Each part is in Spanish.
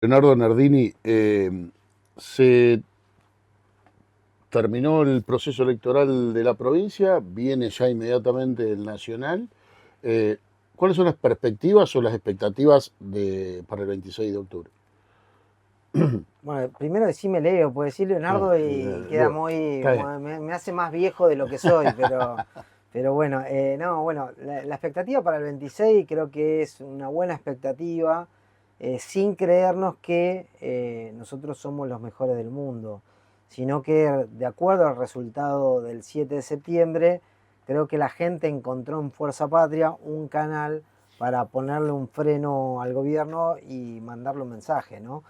Leonardo Nardini, se terminó el proceso electoral de la provincia, viene ya inmediatamente el nacional. Eh, ¿Cuáles son las perspectivas o las expectativas para el 26 de octubre? Bueno, primero decime Leo, puedo decir Leonardo y queda Leo, muy, está bien. me hace más viejo de lo que soy, pero bueno, no, bueno, la expectativa para el 26 creo que es una buena expectativa, sin creernos que nosotros somos los mejores del mundo, sino que de acuerdo al resultado del 7 de septiembre, creo que la gente encontró en Fuerza Patria un canal para ponerle un freno al gobierno y mandarle un mensaje, ¿no?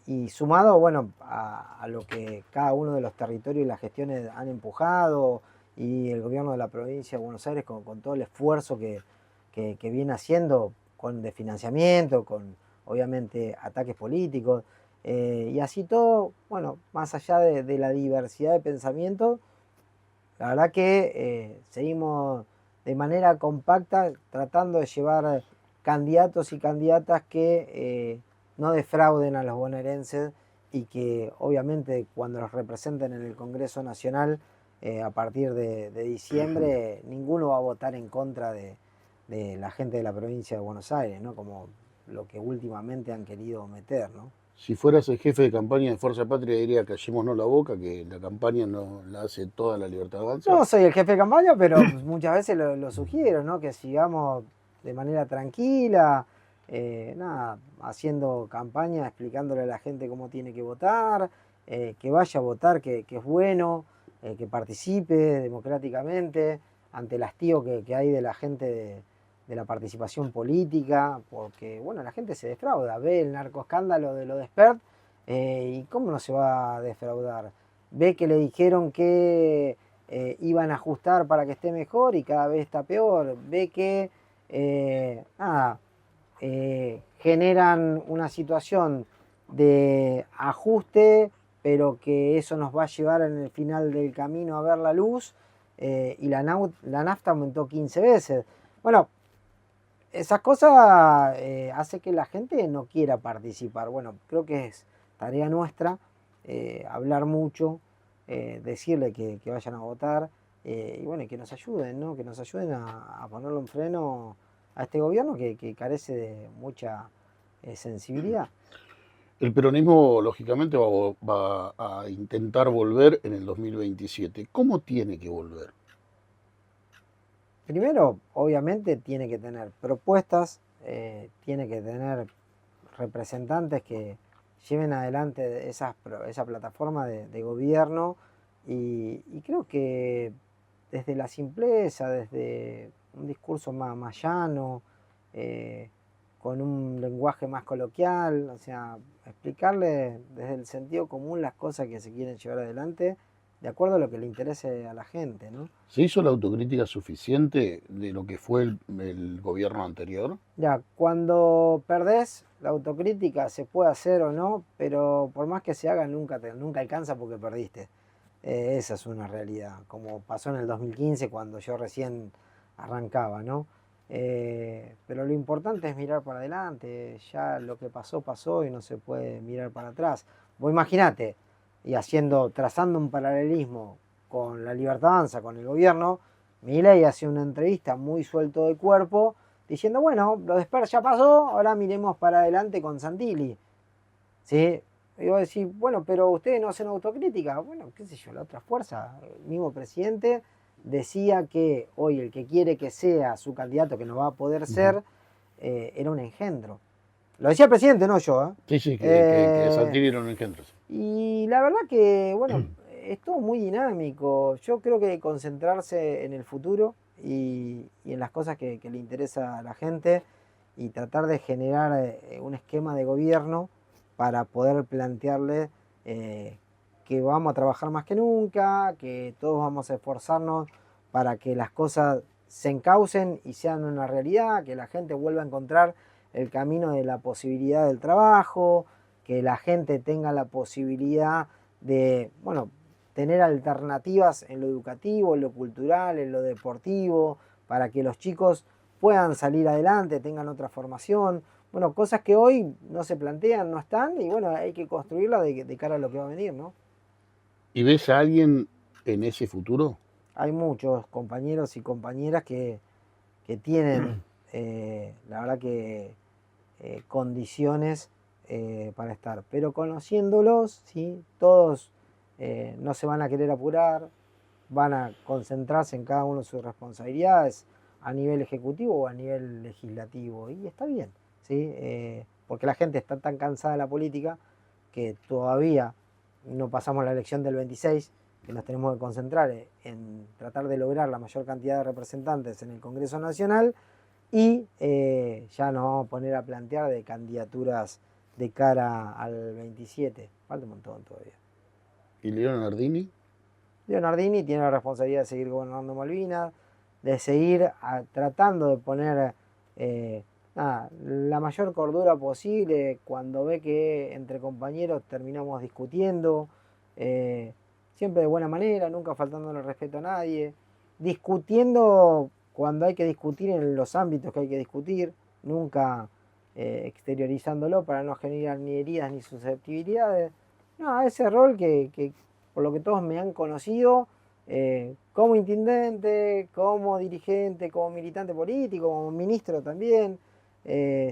Y sumado, bueno, a lo que cada uno de los territorios y las gestiones han empujado y el gobierno de la provincia de Buenos Aires con todo el esfuerzo que viene haciendo de financiamiento, con obviamente ataques políticos, y así todo, bueno, más allá de la diversidad de pensamientos, la verdad que seguimos de manera compacta tratando de llevar candidatos y candidatas que no defrauden a los bonaerenses y que obviamente cuando los representen en el Congreso Nacional a partir de diciembre, ninguno va a votar en contra de la gente de la provincia de Buenos Aires, ¿no? Como lo que últimamente han querido meter, ¿no? Si fueras el jefe de campaña de Fuerza Patria, diría callémonos la boca, que la campaña no la hace toda la Libertad Avanza. No soy el jefe de campaña, pero muchas veces lo sugiero, ¿no? Que sigamos de manera tranquila, nada, haciendo campaña, explicándole a la gente cómo tiene que votar, que vaya a votar, que es bueno, que participe democráticamente, ante el hastío que hay de la gente de la participación política, porque, bueno, la gente se defrauda, ve el narcoescándalo de lo de Spert, y ¿cómo no se va a defraudar? Ve que le dijeron que iban a ajustar para que esté mejor y cada vez está peor. Ve que nada, generan una situación de ajuste, pero que eso nos va a llevar en el final del camino a ver la luz, y la nafta aumentó 15 veces. Bueno, esas cosas hace que la gente no quiera participar. Bueno, creo que es tarea nuestra hablar mucho, decirle que vayan a votar, y bueno, y que nos ayuden, ¿no? Que nos ayuden a ponerle un freno a este gobierno que carece de mucha sensibilidad. El peronismo, lógicamente, va a intentar volver en el 2027. ¿Cómo tiene que volver? Primero, obviamente, tiene que tener propuestas, tiene que tener representantes que lleven adelante esa plataforma de gobierno y creo que desde la simpleza, desde un discurso más llano, eh, con un lenguaje más coloquial, o sea, explicarle desde el sentido común las cosas que se quieren llevar adelante de acuerdo a lo que le interese a la gente, ¿no? ¿Se hizo la autocrítica suficiente de lo que fue el gobierno anterior? Ya, cuando perdés, la autocrítica se puede hacer o no, pero por más que se haga, nunca alcanza porque perdiste. Esa es una realidad, como pasó en el 2015 cuando yo recién arrancaba, ¿no? Pero lo importante es mirar para adelante, ya lo que pasó, pasó y no se puede mirar para atrás. Vos imaginate, y trazando un paralelismo con la Libertad Avanza, con el gobierno, Milei hace una entrevista muy suelto de cuerpo, diciendo, bueno, lo de Spert ya pasó, ahora miremos para adelante con Santilli. ¿Sí? Y vos decís, bueno, pero ustedes no hacen autocrítica. Bueno, qué sé yo, la otra fuerza, el mismo presidente decía que hoy el que quiere que sea su candidato, que no va a poder Ujú. ser, era un engendro. Lo decía el presidente, no yo. Sí, sí, que Eh, Santilli era un engendro. y la verdad que, bueno, es todo muy dinámico. Yo creo que hay que concentrarse en el futuro y en las cosas que le interesa a la gente y tratar de generar un esquema de gobierno para poder plantearle eh, que vamos a trabajar más que nunca, que todos vamos a esforzarnos para que las cosas se encaucen y sean una realidad, que la gente vuelva a encontrar el camino de la posibilidad del trabajo, que la gente tenga la posibilidad de, bueno, tener alternativas en lo educativo, en lo cultural, en lo deportivo, para que los chicos puedan salir adelante, tengan otra formación. bueno, cosas que hoy no se plantean, no están, y bueno, hay que construirlas de cara a lo que va a venir, ¿no? ¿Y ves a alguien en ese futuro? Hay muchos compañeros y compañeras que tienen, la verdad que condiciones para estar. Pero conociéndolos, ¿sí? Todos no se van a querer apurar, van a concentrarse en cada uno de sus responsabilidades a nivel ejecutivo o a nivel legislativo. Y está bien, ¿sí? Porque la gente está tan cansada de la política que todavía no pasamos la elección del 26, que nos tenemos que concentrar en tratar de lograr la mayor cantidad de representantes en el Congreso Nacional y ya nos vamos a poner a plantear de candidaturas de cara al 27. Falta un montón todavía. ¿Y León Nardini? Leonardini tiene la responsabilidad de seguir gobernando Malvinas, de seguir tratando de poner la mayor cordura posible cuando ve que entre compañeros terminamos discutiendo, siempre de buena manera, nunca faltándole respeto a nadie, discutiendo cuando hay que discutir en los ámbitos que hay que discutir, nunca exteriorizándolo para no generar ni heridas ni susceptibilidades. No, ese rol que por lo que todos me han conocido, como intendente, como dirigente, como militante político, como ministro también,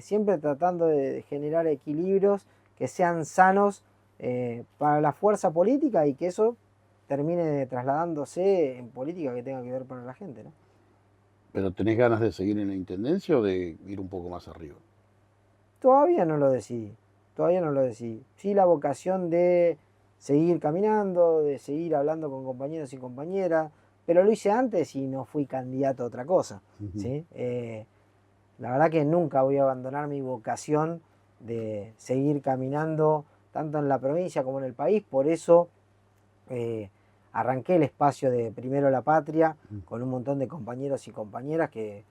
siempre tratando de generar equilibrios que sean sanos para la fuerza política y que eso termine trasladándose en política que tenga que ver para la gente, ¿no? ¿Pero tenés ganas de seguir en la intendencia o de ir un poco más arriba? Todavía no lo decidí, todavía no lo decidí. Sí, la vocación de seguir caminando, de seguir hablando con compañeros y compañeras, pero lo hice antes y no fui candidato a otra cosa, ¿sí? La verdad que nunca voy a abandonar mi vocación de seguir caminando tanto en la provincia como en el país, por eso arranqué el espacio de Primero la Patria con un montón de compañeros y compañeras que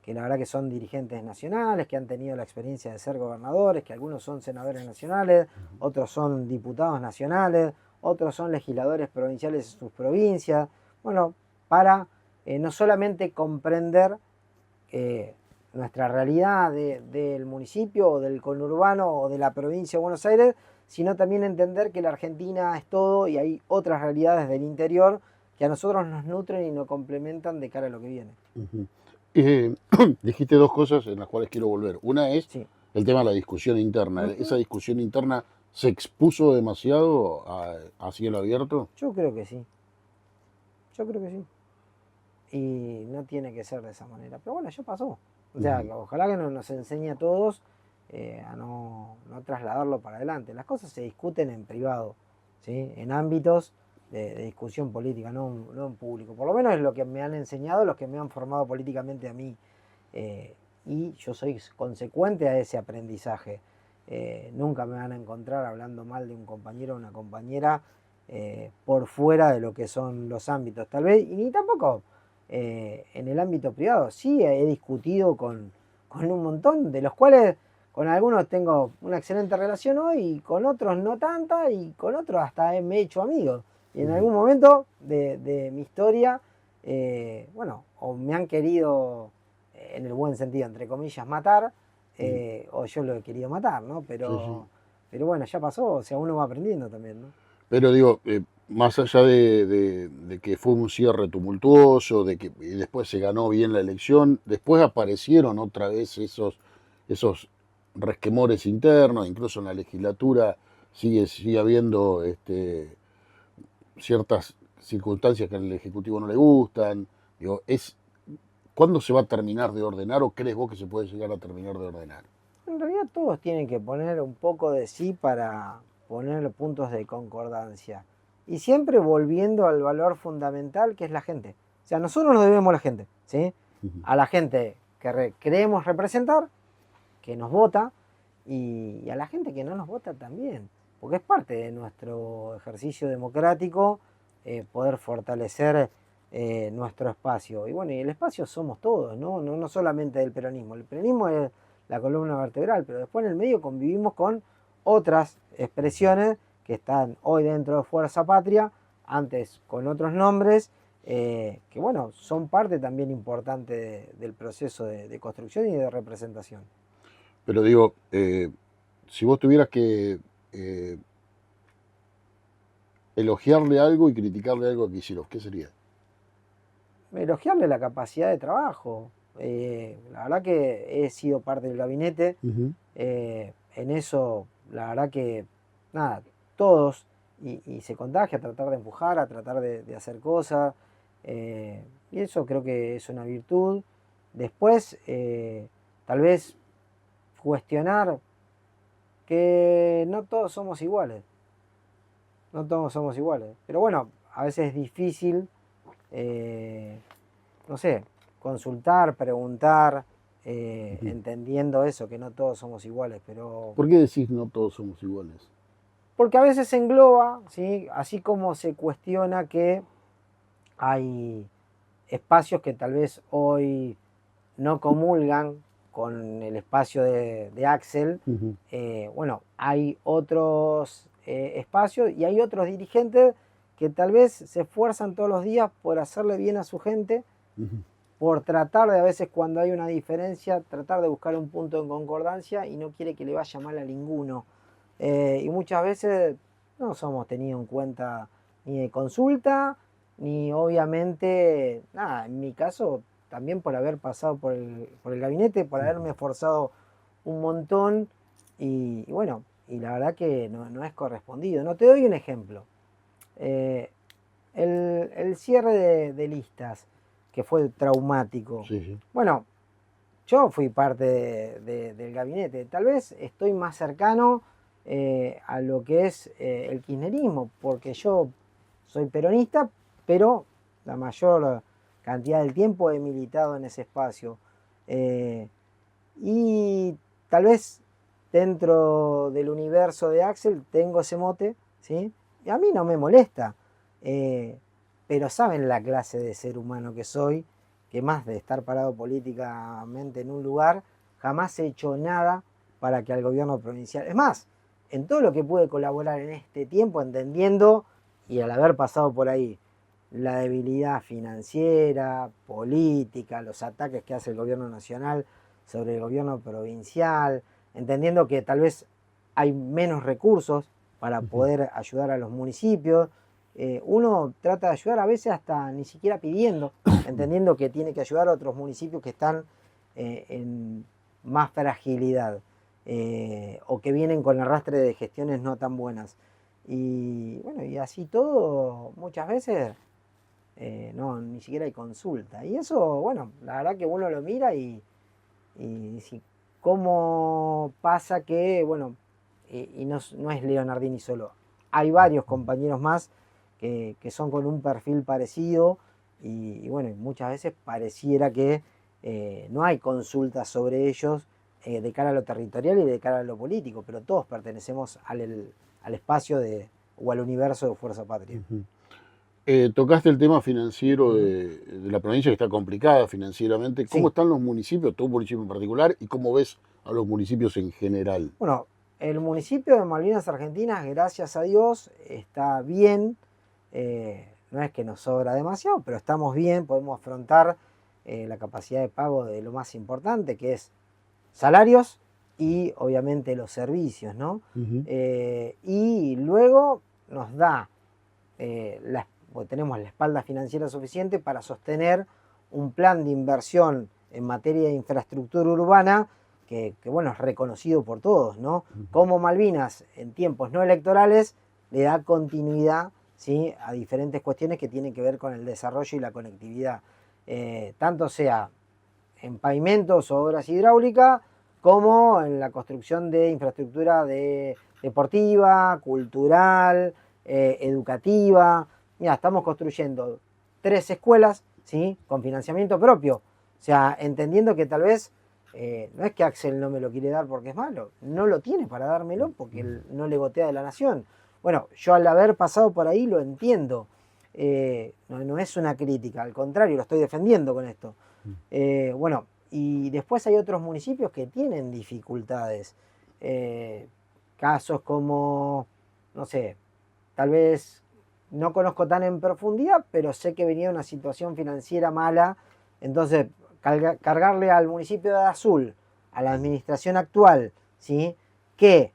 la verdad que son dirigentes nacionales, que han tenido la experiencia de ser gobernadores, que algunos son senadores nacionales, otros son diputados nacionales, otros son legisladores provinciales en sus provincias. Bueno, para no solamente comprender nuestra realidad del municipio o del conurbano o de la provincia de Buenos Aires, sino también entender que la Argentina es todo y hay otras realidades del interior que a nosotros nos nutren y nos complementan de cara a lo que viene. Ujú. Dijiste dos cosas en las cuales quiero volver. Una es Sí. el tema de la discusión interna. ¿Esa discusión interna se expuso demasiado a cielo abierto? Yo creo que sí, yo creo que sí. Y no tiene que ser de esa manera. Pero bueno, ya pasó. O sea, Ujú. ojalá que nos enseñe a todos a no trasladarlo para adelante. Las cosas se discuten en privado, ¿sí? En ámbitos de discusión política, no en público. Por lo menos es lo que me han enseñado los que me han formado políticamente a mí. Y yo soy consecuente a ese aprendizaje. Nunca me van a encontrar hablando mal de un compañero o una compañera por fuera de lo que son los ámbitos, tal vez, y ni tampoco en el ámbito privado. Sí, he discutido con un montón, de los cuales con algunos tengo una excelente relación hoy, y con otros no tanta, y con otros hasta me he hecho amigos. Y en Ujú. algún momento de mi historia, bueno, o me han querido, en el buen sentido, entre comillas, matar, Ujú. o yo lo he querido matar, ¿no? Sí, sí. Pero bueno, ya pasó, o sea, uno va aprendiendo también, ¿no? Pero digo, más allá de que fue un cierre tumultuoso, de que y después se ganó bien la elección, después aparecieron otra vez esos resquemores internos, incluso en la legislatura sigue habiendo ciertas circunstancias que al Ejecutivo no le gustan. Digo, ¿cuándo se va a terminar de ordenar o crees vos que se puede llegar a terminar de ordenar? En realidad todos tienen que poner un poco de sí para poner puntos de concordancia. Y siempre volviendo al valor fundamental que es la gente. O sea, nosotros nos debemos a la gente, ¿sí? Ujú. A la gente que creemos representar, que nos vota, y a la gente que no nos vota también. Porque es parte de nuestro ejercicio democrático poder fortalecer nuestro espacio. Y bueno, y el espacio somos todos, ¿no? No solamente del peronismo. El peronismo es la columna vertebral, pero después en el medio convivimos con otras expresiones que están hoy dentro de Fuerza Patria, antes con otros nombres, que bueno, son parte también importante del proceso de construcción y de representación. Pero digo, si vos tuvieras que eh, elogiarle algo y criticarle algo a Kicillof, ¿qué sería? Elogiarle la capacidad de trabajo. La verdad que he sido parte del gabinete. Ujú, En eso, la verdad que, nada, todos, y se contagia a tratar de empujar, a tratar de hacer cosas. Y eso creo que es una virtud. Después, tal vez cuestionar que no todos somos iguales. No todos somos iguales. Pero bueno, a veces es difícil, eh, no sé, consultar, preguntar, ujú. entendiendo eso, que no todos somos iguales. Pero ¿Por qué decís no todos somos iguales? porque a veces se engloba, ¿sí? Así como se cuestiona que hay espacios que tal vez hoy no comulgan con el espacio de Axel. Ujú, Bueno, hay otros espacios y hay otros dirigentes que tal vez se esfuerzan todos los días por hacerle bien a su gente, ujú, por tratar de a veces cuando hay una diferencia, tratar de buscar un punto en concordancia y no quiere que le vaya mal a ninguno. Y muchas veces no somos tenidos en cuenta ni de consulta, ni obviamente, nada, en mi caso, también por haber pasado por el gabinete, por haberme ujú. esforzado un montón y bueno, y la verdad que no es correspondido. No te doy un ejemplo. Eh, el cierre de listas, que fue traumático. Sí, sí. Bueno, yo fui parte del gabinete. Tal vez estoy más cercano a lo que es el kirchnerismo, porque yo soy peronista, pero la mayor cantidad del tiempo he militado en ese espacio. Eh, y tal vez dentro del universo de Axel tengo ese mote, ¿sí? Y a mí no me molesta. Eh, pero saben la clase de ser humano que soy, que más de estar parado políticamente en un lugar, jamás he hecho nada para que al gobierno provincial. Es más, en todo lo que pude colaborar en este tiempo, entendiendo y al haber pasado por ahí la debilidad financiera, política, los ataques que hace el gobierno nacional sobre el gobierno provincial, entendiendo que tal vez hay menos recursos para Ujú, poder ayudar a los municipios. Uno trata de ayudar a veces hasta ni siquiera pidiendo, entendiendo que tiene que ayudar a otros municipios que están en más fragilidad o que vienen con arrastre de gestiones no tan buenas. Y bueno, y así todo, muchas veces no, ni siquiera hay consulta. Y eso, bueno, la verdad que uno lo mira y si, cómo pasa que, bueno, y no es Leonardini solo, hay varios compañeros más que son con un perfil parecido y bueno, muchas veces pareciera que no hay consultas sobre ellos de cara a lo territorial y de cara a lo político, pero todos pertenecemos al espacio o al universo de Fuerza Patria. ujú. Tocaste el tema financiero Ujú. de la provincia que está complicada financieramente. ¿Cómo Sí, están los municipios, tu municipio en particular, y cómo ves a los municipios en general? bueno, el municipio de Malvinas Argentinas, gracias a Dios, está bien. No es que nos sobra demasiado, pero estamos bien, podemos afrontar la capacidad de pago de lo más importante, que es salarios y obviamente los servicios, ¿no? Ujú, Y luego nos da, tenemos la espalda financiera suficiente para sostener un plan de inversión en materia de infraestructura urbana que, bueno, es reconocido por todos, ¿no? ujú, Como Malvinas en tiempos no electorales le da continuidad, ¿sí? A diferentes cuestiones que tienen que ver con el desarrollo y la conectividad, tanto sea en pavimentos o obras hidráulicas, como en la construcción de infraestructura deportiva, cultural, educativa. Mira, estamos construyendo 3 escuelas, ¿sí? Con financiamiento propio. O sea, entendiendo que tal vez no es que Axel no me lo quiere dar porque es malo, no lo tiene para dármelo porque ujú, él no le gotea de la nación. Bueno, yo al haber pasado por ahí lo entiendo. No es una crítica, al contrario, lo estoy defendiendo con esto. Bueno, y después hay otros municipios que tienen dificultades. Eh, Casos como, no sé, tal vez no conozco tan en profundidad, pero sé que venía una situación financiera mala. Entonces, cargarle al municipio de Azul a la administración actual, ¿sí? Que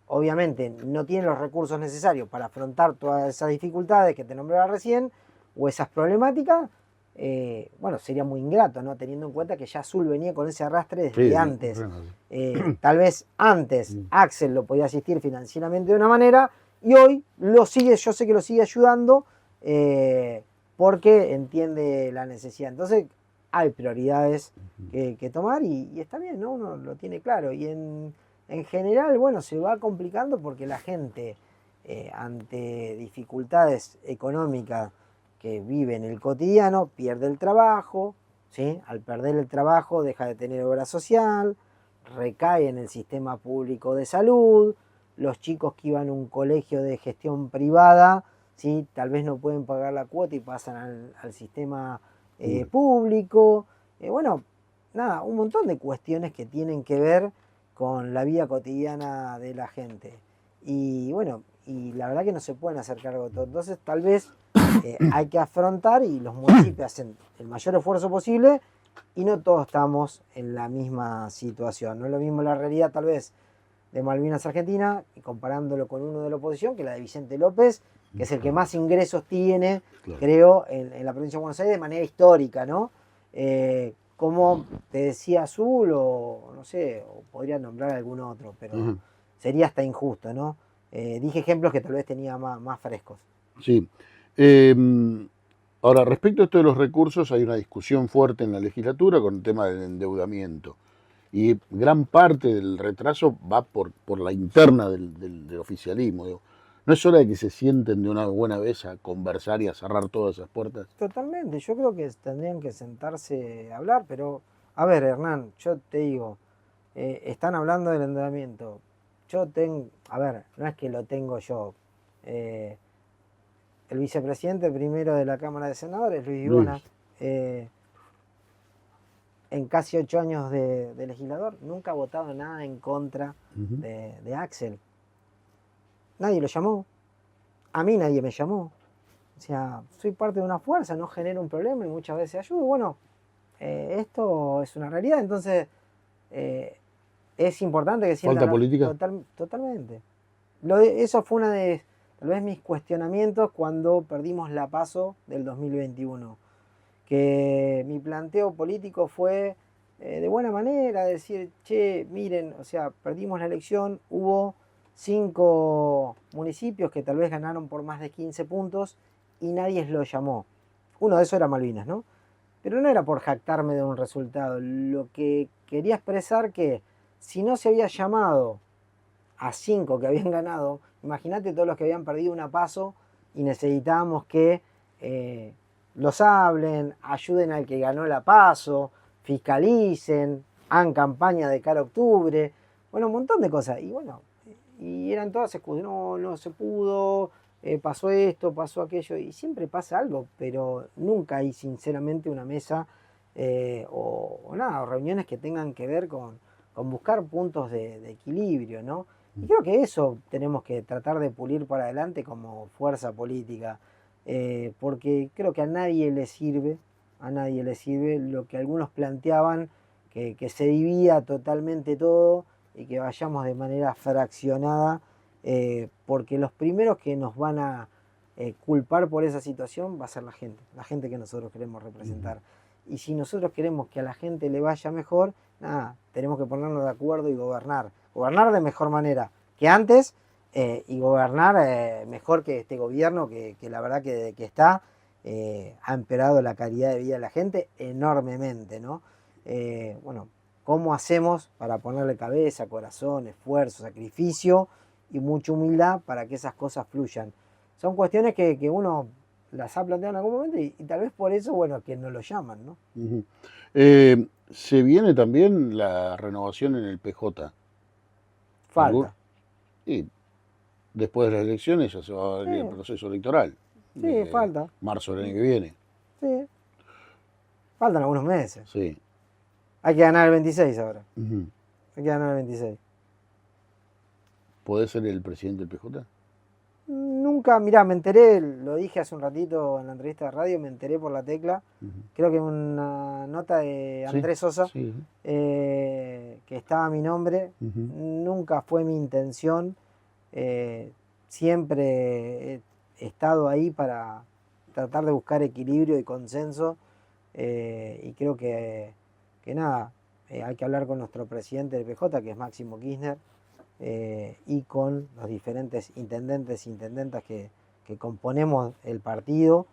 obviamente no tiene los recursos necesarios para afrontar todas esas dificultades que te nombraba recién, o esas problemáticas, bueno, sería muy ingrato, ¿no? Teniendo en cuenta que ya Azul venía con ese arrastre desde Sí, antes. Tal vez antes Axel lo podía asistir financieramente de una manera, y hoy lo sigue, yo sé que lo sigue ayudando, porque entiende la necesidad. Entonces hay prioridades que tomar, y está bien, ¿no? Uno lo tiene claro. Y en general, bueno, se va complicando porque la gente, ante dificultades económicas que vive en el cotidiano, pierde el trabajo, ¿sí? Al perder el trabajo deja de tener obra social, recae en el sistema público de salud, los chicos que iban a un colegio de gestión privada, ¿sí? Tal vez no pueden pagar la cuota y pasan al sistema público. Bueno, nada, un montón de cuestiones que tienen que ver con la vida cotidiana de la gente. Y bueno, y la verdad que no se pueden hacer cargo de todo. Entonces tal vez hay que afrontar, y los municipios hacen el mayor esfuerzo posible, y no todos estamos en la misma situación. No es lo mismo la realidad tal vez de Malvinas Argentina, y comparándolo con uno de la oposición, que la de Vicente López, que es el que más ingresos tiene, creo, en la provincia de Buenos Aires de manera histórica, ¿no? Como te decía Azul, o no sé, o podría nombrar algún otro, pero sería hasta injusto, ¿no? Dije ejemplos que tal vez tenía más frescos. Sí. Ahora, respecto a esto de los recursos, hay una discusión fuerte en la legislatura con el tema del endeudamiento. Y gran parte del retraso va por la interna del oficialismo. Digo. ¿No es hora de que se sienten de una buena vez a conversar y a cerrar todas esas puertas? Totalmente, yo creo que tendrían que sentarse a hablar, pero a ver, Hernán, yo te digo, están hablando del endeudamiento. Yo tengo, a ver, no es que lo tengo yo. El vicepresidente primero de la Cámara de Senadores, Luis Ibona, en casi 8 años de legislador, nunca ha votado nada en contra de Axel. Nadie lo llamó. A mí nadie me llamó. O sea, soy parte de una fuerza, no genero un problema y muchas veces ayudo. Bueno, esto es una realidad, entonces es importante que sientan... ¿Falta política? Totalmente. Eso fue una de, tal vez, mis cuestionamientos cuando perdimos la PASO del 2021. Que mi planteo político fue de buena manera, decir, che, miren, o sea, perdimos la elección, hubo 5 municipios que tal vez ganaron por más de 15 puntos y nadie lo llamó. Uno de esos era Malvinas, ¿no? Pero no era por jactarme de un resultado. Lo que quería expresar que si no se había llamado a 5 que habían ganado, imagínate todos los que habían perdido una PASO, y necesitábamos que los hablen, ayuden al que ganó la PASO, fiscalicen, hagan campaña de cara a octubre, bueno, un montón de cosas. Y bueno, y eran todas excusas, no se pudo, pasó esto, pasó aquello, y siempre pasa algo, pero nunca hay sinceramente una mesa o nada, o reuniones que tengan que ver con buscar puntos de equilibrio, ¿no? Y creo que eso tenemos que tratar de pulir para adelante como fuerza política, porque creo que a nadie le sirve lo que algunos planteaban, que se divida totalmente todo y que vayamos de manera fraccionada, porque los primeros que nos van a culpar por esa situación va a ser la gente que nosotros queremos representar. Y si nosotros queremos que a la gente le vaya mejor, nada, tenemos que ponernos de acuerdo y gobernar de mejor manera que antes, y gobernar mejor que este gobierno que la verdad que desde que está ha empeorado la calidad de vida de la gente enormemente, ¿no? Bueno, ¿cómo hacemos para ponerle cabeza, corazón, esfuerzo, sacrificio y mucha humildad para que esas cosas fluyan? Son cuestiones que uno las ha planteado en algún momento, y tal vez por eso, bueno, que no lo llaman, ¿no? Se viene también la renovación en el PJ. Falta. Y después de las elecciones ya se va a abrir el proceso electoral. Sí, falta. Marzo del año que viene. Sí. Faltan algunos meses. Sí. Hay que ganar el 26 ahora. Hay que ganar el 26. ¿Podés ser el presidente del PJ? nunca, mirá, me enteré, lo dije hace un ratito en la entrevista de radio, me enteré por la tecla, creo que una nota de Sí, Andrés Sosa, sí. que estaba mi nombre, nunca fue mi intención, siempre he estado ahí para tratar de buscar equilibrio y consenso, y creo que nada, hay que hablar con nuestro presidente del PJ, que es Máximo Kirchner, y con los diferentes intendentes e intendentas que componemos el partido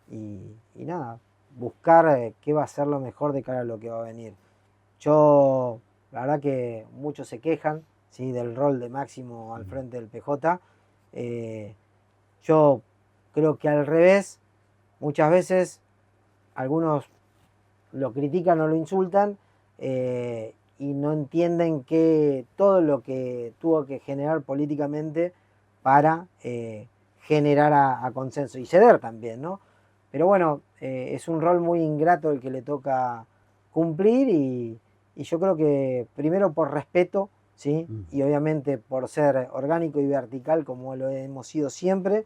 y nada, buscar qué va a ser lo mejor de cara a lo que va a venir. Yo, la verdad que muchos se quejan, ¿sí?, del rol de Máximo al frente del PJ. Yo creo que al revés, muchas veces algunos lo critican o lo insultan, y no entienden que todo lo que tuvo que generar políticamente para generar a consenso y ceder también, ¿no? Pero bueno, es un rol muy ingrato el que le toca cumplir y yo creo que primero por respeto, ¿sí? Y obviamente por ser orgánico y vertical como lo hemos sido siempre,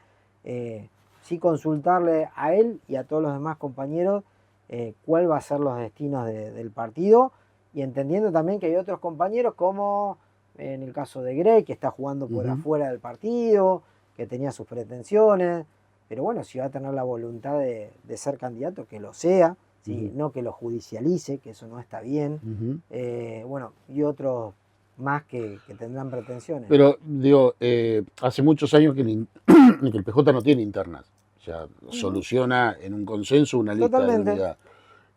sí consultarle a él y a todos los demás compañeros cuál va a ser los destinos del partido y entendiendo también que hay otros compañeros como en el caso de Grey, que está jugando por afuera del partido, que tenía sus pretensiones, pero bueno, si va a tener la voluntad de ser candidato, que lo sea, ¿sí? No que lo judicialice, que eso no está bien, bueno, y otros más que tendrán pretensiones. Pero, digo, hace muchos años que que el PJ no tiene internas. O sea, soluciona en un consenso una lista de Totalmente. unidad.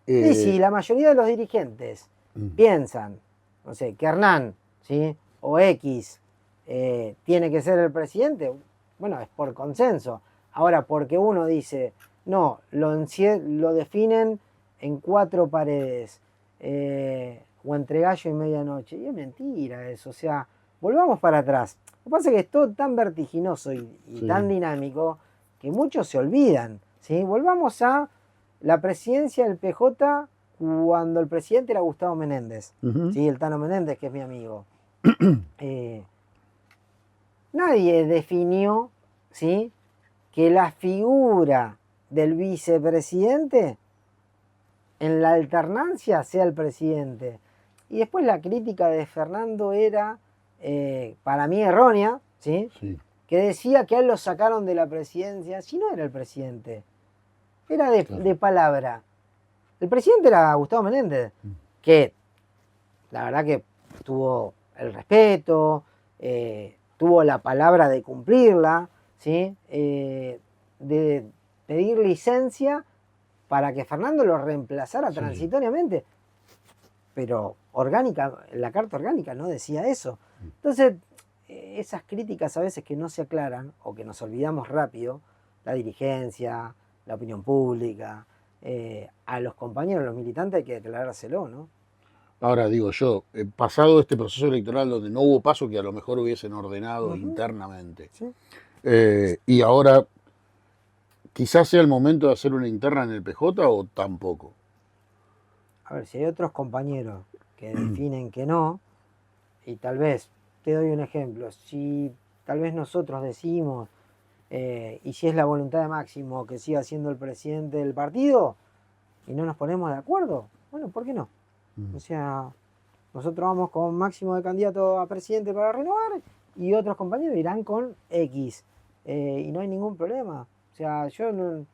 Y si la mayoría de los dirigentes piensan, no sé, que Hernán, ¿sí?, o X tiene que ser el presidente, bueno, es por consenso. Ahora, porque uno dice, no, lo definen en 4 paredes, o entre gallo y medianoche, y es mentira eso, o sea, volvamos para atrás. Lo que pasa es que es todo tan vertiginoso y tan dinámico que muchos se olvidan, ¿sí? Volvamos a la presidencia del PJ cuando el presidente era Gustavo Menéndez, ¿sí? El Tano Menéndez, que es mi amigo. Nadie definió, ¿sí?, que la figura del vicepresidente en la alternancia sea el presidente. Y después la crítica de Fernando era, para mí errónea, ¿sí?, que decía que a él lo sacaron de la presidencia, si no era el presidente, era de palabra. El presidente era Gustavo Menéndez, que la verdad que tuvo el respeto, tuvo la palabra de cumplirla, ¿sí?, de pedir licencia para que Fernando lo reemplazara transitoriamente. Pero la carta orgánica no decía eso. Entonces, esas críticas a veces que no se aclaran o que nos olvidamos rápido, la dirigencia, la opinión pública, a los compañeros, los militantes hay que aclarárselo, ¿no? Ahora digo yo, pasado este proceso electoral donde no hubo paso que a lo mejor hubiesen ordenado internamente, y ahora quizás sea el momento de hacer una interna en el PJ o tampoco. A ver, si hay otros compañeros que definen que no, y tal vez, te doy un ejemplo, si tal vez nosotros decimos, y si es la voluntad de Máximo que siga siendo el presidente del partido, y no nos ponemos de acuerdo, bueno, ¿por qué no? O sea, nosotros vamos con Máximo de candidato a presidente para renovar, y otros compañeros irán con X, y no hay ningún problema. O sea, yo no...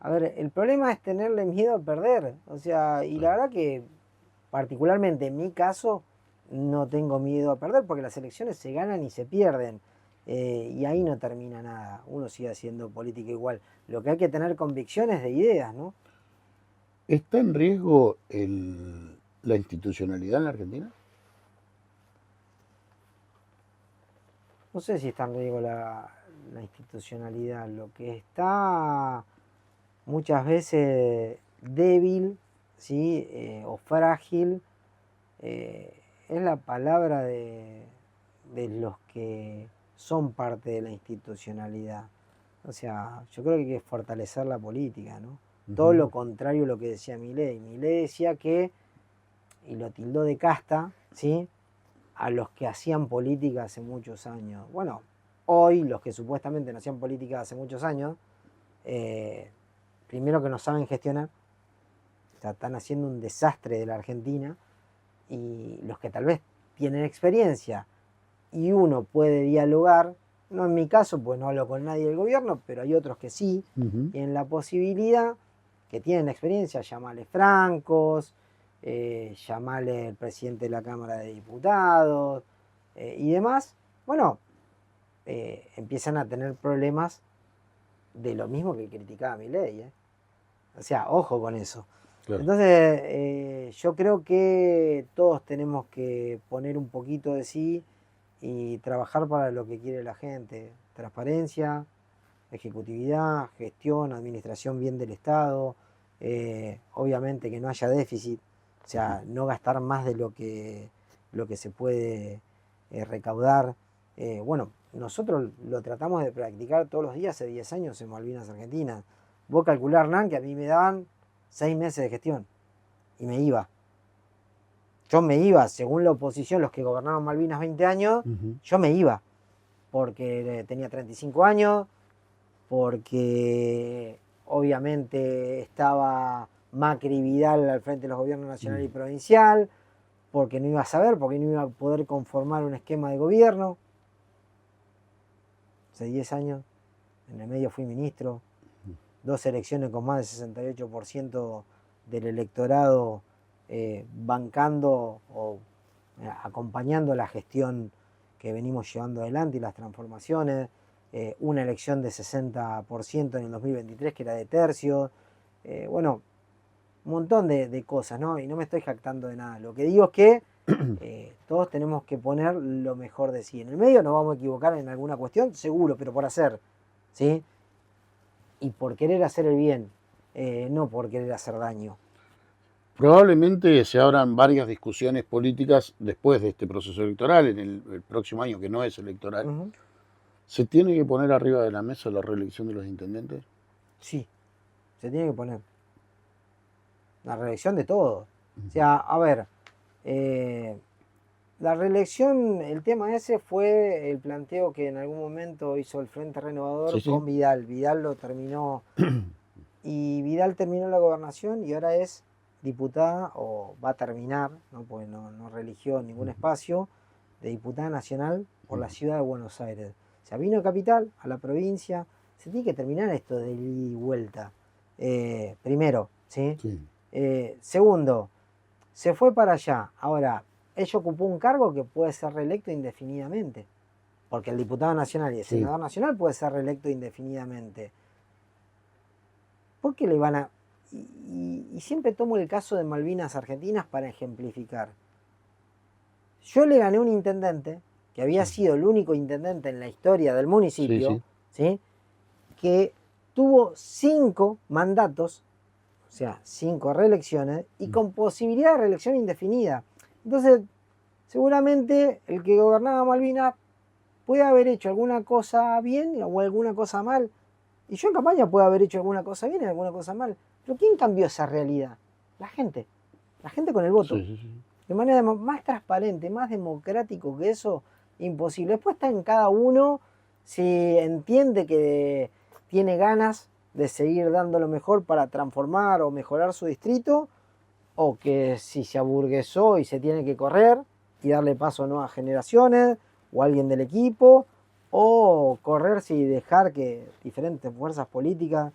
A ver, el problema es tenerle miedo a perder. O sea, y la verdad que particularmente en mi caso no tengo miedo a perder porque las elecciones se ganan y se pierden. Y ahí no termina nada. Uno sigue haciendo política igual. Lo que hay que tener convicciones de ideas, ¿no? ¿Está en riesgo la institucionalidad en la Argentina? No sé si está en riesgo la institucionalidad. Lo que está muchas veces débil, ¿sí?, o frágil, es la palabra de los que son parte de la institucionalidad. O sea, yo creo que hay que fortalecer la política, ¿no? Todo lo contrario a lo que decía Milei. Milei decía que, y lo tildó de casta, ¿sí?, a los que hacían política hace muchos años. Bueno, hoy los que supuestamente no hacían política hace muchos años, primero que no saben gestionar, o sea, están haciendo un desastre de la Argentina, y los que tal vez tienen experiencia y uno puede dialogar, no en mi caso, pues no hablo con nadie del gobierno, pero hay otros que sí, tienen la posibilidad, que tienen experiencia, llamarle francos, llamarle el presidente de la Cámara de Diputados y demás, bueno, empiezan a tener problemas de lo mismo que criticaba Milei, O sea, ojo con eso. Claro. Entonces, yo creo que todos tenemos que poner un poquito de sí y trabajar para lo que quiere la gente. Transparencia, ejecutividad, gestión, administración bien del Estado, obviamente que no haya déficit, o sea, no gastar más de lo que se puede recaudar. Bueno, nosotros lo tratamos de practicar todos los días hace 10 años en Malvinas Argentinas. Vos calculá, Hernán, que a mí me daban 6 meses de gestión y me iba. Yo me iba, según la oposición, los que gobernaron Malvinas 20 años, yo me iba, porque tenía 35 años, porque obviamente estaba Macri y Vidal al frente de los gobiernos nacional y provincial, porque no iba a saber, porque no iba a poder conformar un esquema de gobierno. Hace 10 años, en el medio fui ministro, 2 elecciones con más del 68% del electorado bancando o acompañando la gestión que venimos llevando adelante y las transformaciones, una elección de 60% en el 2023 que era de tercio, bueno, un montón de cosas, ¿no? Y no me estoy jactando de nada. Lo que digo es que todos tenemos que poner lo mejor de sí. En el medio nos vamos a equivocar en alguna cuestión, seguro, pero por hacer, ¿sí? Y por querer hacer el bien, no por querer hacer daño. Probablemente se abran varias discusiones políticas después de este proceso electoral, en el próximo año, que no es electoral. ¿Se tiene que poner arriba de la mesa la reelección de los intendentes? Sí, se tiene que poner. La reelección de todos. O sea, a ver, la reelección, el tema ese fue el planteo que en algún momento hizo el Frente Renovador con Vidal. Vidal lo terminó y Vidal terminó la gobernación y ahora es diputada, o va a terminar, ¿no? Porque no religió ningún espacio, de diputada nacional por la ciudad de Buenos Aires. O sea, vino a Capital, a la provincia, se tiene que terminar esto de ida y vuelta. Primero, ¿sí? Segundo, se fue para allá. Ahora, ella ocupó un cargo que puede ser reelecto indefinidamente, porque el diputado nacional y el senador nacional puede ser reelecto indefinidamente. ¿Por qué le van a...? Y siempre tomo el caso de Malvinas Argentinas para ejemplificar. Yo le gané a un intendente, que había sido el único intendente en la historia del municipio, ¿sí? Que tuvo 5 mandatos, o sea, 5 reelecciones, y con posibilidad de reelección indefinida. Entonces, seguramente el que gobernaba Malvinas puede haber hecho alguna cosa bien o alguna cosa mal. Y yo en campaña puedo haber hecho alguna cosa bien y alguna cosa mal. Pero ¿quién cambió esa realidad? La gente. La gente con el voto. De manera más transparente, más democrático que eso, imposible. Después está en cada uno si entiende que tiene ganas de seguir dando lo mejor para transformar o mejorar su distrito, o que si se aburguesó y se tiene que correr y darle paso a nuevas generaciones o a alguien del equipo, o correrse y dejar que diferentes fuerzas políticas,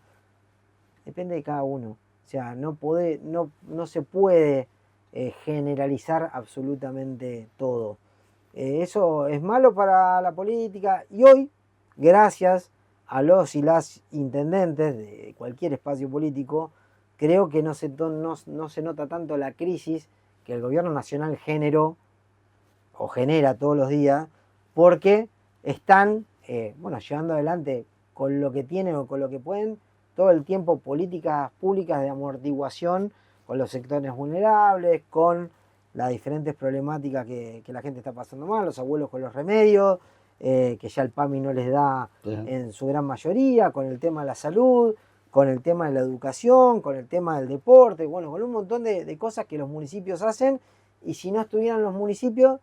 depende de cada uno. O sea, no se puede generalizar absolutamente todo. Eso es malo para la política, y hoy, gracias a los y las intendentes de cualquier espacio político, creo que no se nota tanto la crisis que el gobierno nacional generó o genera todos los días, porque están llevando adelante con lo que tienen o con lo que pueden todo el tiempo políticas públicas de amortiguación con los sectores vulnerables, con las diferentes problemáticas que la gente está pasando mal, los abuelos con los remedios, que ya el PAMI no les da en su gran mayoría, con el tema de la salud, con el tema de la educación, con el tema del deporte, bueno, con un montón de cosas que los municipios hacen, y si no estuvieran los municipios,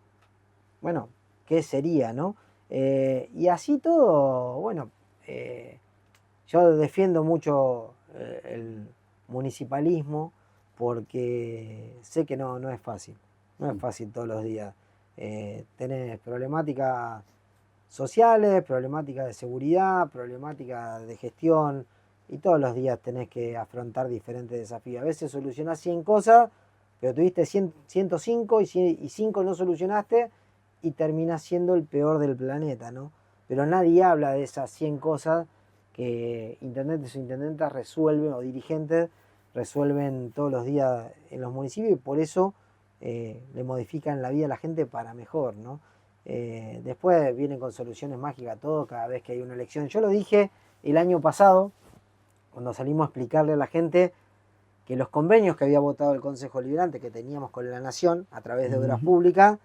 bueno, ¿qué sería, no? Y así todo, bueno, yo defiendo mucho el municipalismo porque sé que no es fácil, no es fácil todos los días. Tenés problemáticas sociales, problemáticas de seguridad, problemáticas de gestión, y todos los días tenés que afrontar diferentes desafíos. A veces solucionás 100 cosas, pero tuviste 105 y 5 no solucionaste y terminás siendo el peor del planeta, ¿no? Pero nadie habla de esas 100 cosas que intendentes o intendentas resuelven, o dirigentes resuelven todos los días en los municipios, y por eso le modifican la vida a la gente para mejor, ¿no? Después vienen con soluciones mágicas todo cada vez que hay una elección. Yo lo dije el año pasado, cuando salimos a explicarle a la gente que los convenios que había votado el Consejo Liberante, que teníamos con la Nación a través de obras públicas,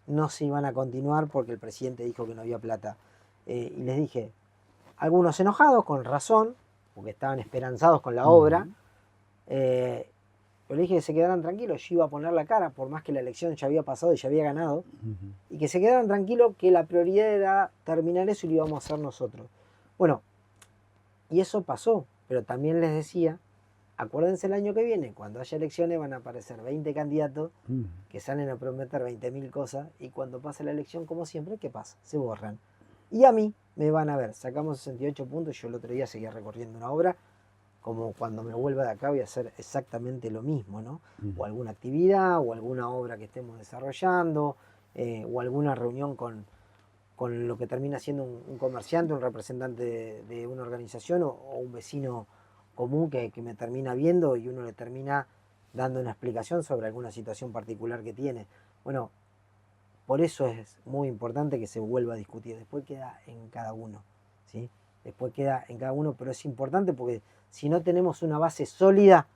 no se iban a continuar porque el presidente dijo que no había plata. Y les dije, algunos enojados, con razón, porque estaban esperanzados con la obra, pero le dije que se quedaran tranquilos, yo iba a poner la cara, por más que la elección ya había pasado y ya había ganado, y que se quedaran tranquilos que la prioridad era terminar eso y lo íbamos a hacer nosotros. Bueno, y eso pasó, pero también les decía, acuérdense el año que viene, cuando haya elecciones van a aparecer 20 candidatos que salen a prometer 20.000 cosas, y cuando pase la elección, como siempre, ¿qué pasa? Se borran. Y a mí me van a ver, sacamos 68 puntos, yo el otro día seguía recorriendo una obra, como cuando me vuelva de acá voy a hacer exactamente lo mismo, ¿no? O alguna actividad, o alguna obra que estemos desarrollando, o alguna reunión con lo que termina siendo un comerciante, un representante de una organización, o un vecino común que me termina viendo y uno le termina dando una explicación sobre alguna situación particular que tiene. Bueno, por eso es muy importante que se vuelva a discutir. Después queda en cada uno, ¿sí? Después queda en cada uno, pero es importante porque si no tenemos una base sólida,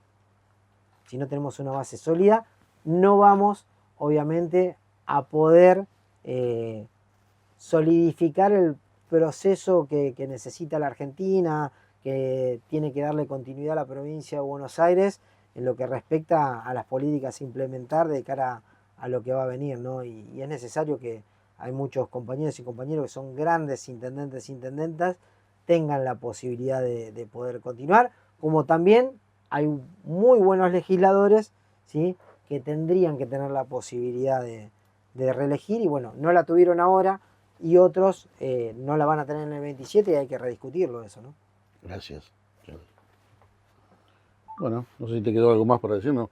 no vamos, obviamente, a poder solidificar el proceso que necesita la Argentina, que tiene que darle continuidad a la provincia de Buenos Aires en lo que respecta a las políticas a implementar de cara a lo que va a venir, ¿no? Y es necesario que hay muchos compañeros y compañeros que son grandes intendentes e intendentas, tengan la posibilidad de poder continuar, como también hay muy buenos legisladores, ¿sí?, que tendrían que tener la posibilidad de reelegir, y bueno, no la tuvieron ahora, y otros no la van a tener en el 27, y hay que rediscutirlo eso, ¿no? Gracias. Bueno, no sé si te quedó algo más para decirnos.